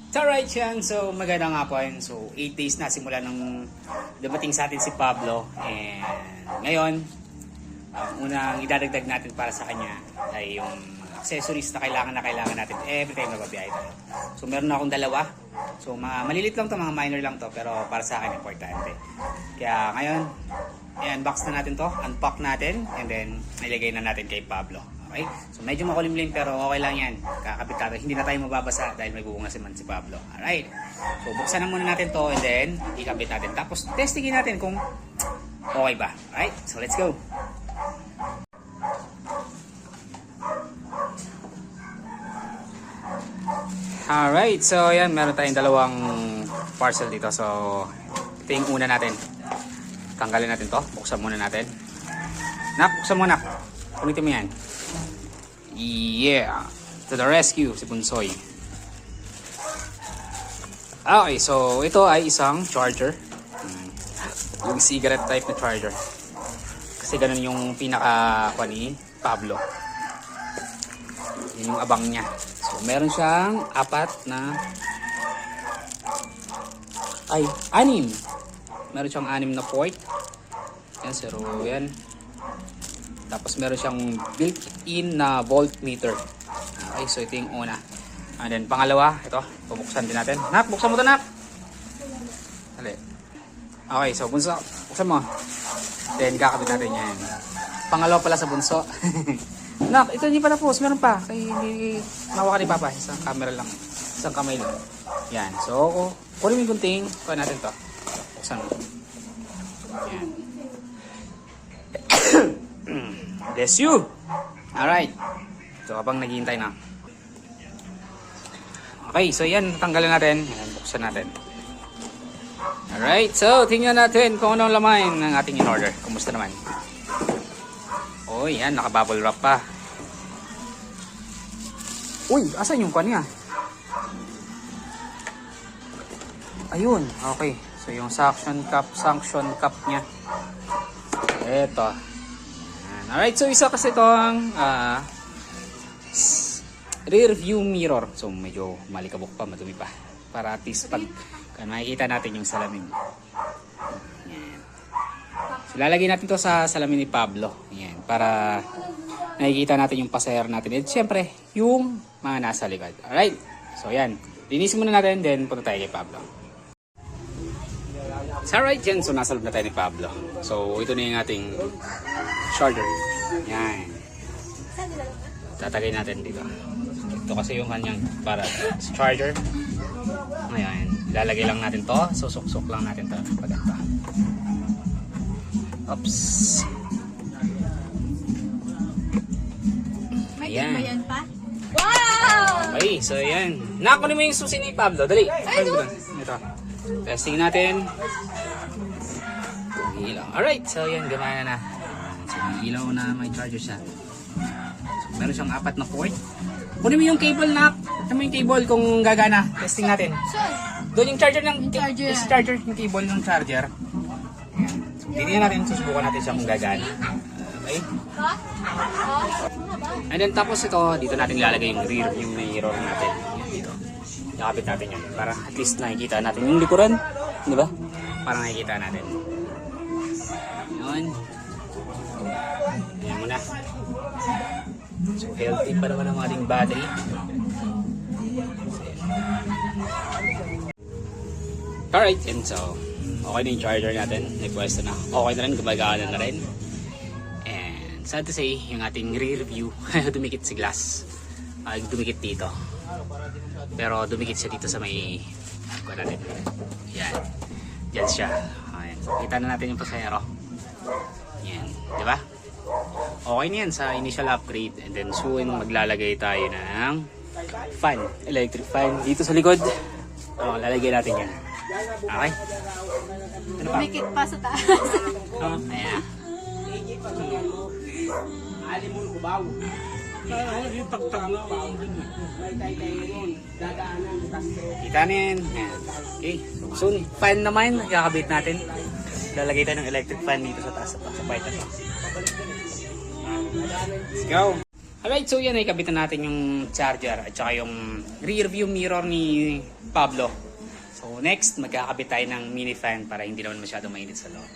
It's alright yan. So maganda nga po yun. So 8 days na simula nung dumating sa atin si Pablo. And ngayon, ang unang idadagdag natin para sa kanya ay yung accessories na kailangan natin every time na babiyahe tayo. So meron na akong dalawa. So mga malilit lang to, mga minor lang to, pero para sa akin importante. Kaya ngayon, i-unbox na natin to, unpack natin, and then ilagay na natin kay Pablo. Okay? So medyo makulimlim pero okay lang yan. Kakabit natin. Hindi na tayo mababasa dahil may bubong na si Pablo. Alright. So buksan na muna natin to and then ikabit natin. Tapos testingin natin kung okay ba. Alright. So let's go. Alright. So yan. Meron tayong dalawang parcel dito. So ito yung una natin. Tanggalin natin to. Buksan muna natin. Buksan muna. Kumitin mo yan. Yeah! To the rescue, si Bunsoy. Okay, so ito ay isang charger. Yung cigarette type na charger. Kasi ganun yung pinaka ni Pablo. Yun yung abang niya. So meron siyang anim. Meron siyang 6 na port. Yan, zero yan. Tapos meron siyang built-in na voltmeter. Okay, so ito yung una. And then pangalawa, ito, bubuksan din natin. Nak, buksan mo ito, Nak. Dali. Okay, so bunso, buksan mo. Then kakabit natin yan. Pangalawa pala sa bunso. Nak, ito hindi pa tapos, meron pa. Kaya hindi mawa ka ni Papa, isang camera lang. Isang kamay lang. Yan, so kunin mo yung gunting, kunin natin to. Buksan mo. Yan. Bless you! Alright. So habang naghihintay na. Okay, so yan, tanggalin natin. Yan, buksan natin. Alright, so tingnan natin kung anong laman ng ating in-order. Kumusta naman? Oh, yan, naka-bubble wrap pa. Uy, asan yung kanya? Ayun, okay. So yung suction cup niya. Eto. Alright, so isa kasi itong rear view mirror. So medyo malikabok pa, madumi pa. Para at least pag makikita natin yung salamin. Yan. So lalagay natin to sa salamin ni Pablo. Yan, para nakikita natin yung pasahero natin. At syempre, yung mga nasa likod. Alright, so yan. Linisin muna natin, then punta tayo kay Pablo. So alright yan, so nasa loob na tayo ni Pablo. So ito na yung ating charger. Yan. Tatagay natin dito. Ito kasi yung kanyang para sa charger. Ayan. Ilalagay lang natin to. Susuk-suk lang natin to. Pagkanta. Oops. Ayan. May yan pa? Wow! Okay, so ayan. Nakunin mo yung susi ni Pablo. Dali. Ito. Testing natin. Ilaw. Alright, so yan, gumana na. So may ilaw na, may charger siya. So meron siyang 4 na port. Kunin mo yung cable, na. Kunin mo yung cable kung gagana. Testing natin. Doon yung charger ng charger, yung cable ng charger. Ayan. So tingnan natin, susubukan natin siya kung gagana. Okay. And then tapos ito, dito natin ilalagay yung rear view mirror natin. Yan, dito. Nakapit natin yan para at least nakikita natin yung likuran, di ba? Para nakikita natin. Yun. Ayan muna. So healthy pa naman ang ating battery. Alright, and so okay na yung charger natin. Nagpwesto na. Okay na rin, gumagana na rin. And sad to say, yung ating rear view dumikit si glass. Dumikit dito. Pero dumikit siya dito sa may kuha natin. Yan. Diyan siya. Ayan. Kita na natin yung pasahero. Yan. Diba? Okay na yan sa initial upgrade. And then soon maglalagay tayo ng fan. Electric fan. Dito sa likod. Lalagay natin yan. Okay? Ano pa? Dumikit pa sa taas. Ayan. Kita na yan. Okay. Soon, fan naman. Kakabit natin. Lalagay tayo ng electric fan dito sa taas. Sa part na to. Let's go. Alright, so yan ay kabitan natin yung charger at saka yung rear view mirror ni Pablo. So next, magkakabit tayo ng mini fan para hindi naman masyadong mainit sa loob.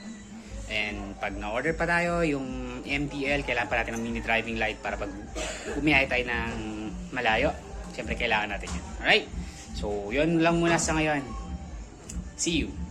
And pag na-order pa tayo, yung MDL, kailangan pa natin ng mini driving light para pag bumiyahe tayo ng malayo. Siyempre kailangan natin yun. Alright, so yun lang muna sa ngayon. See you!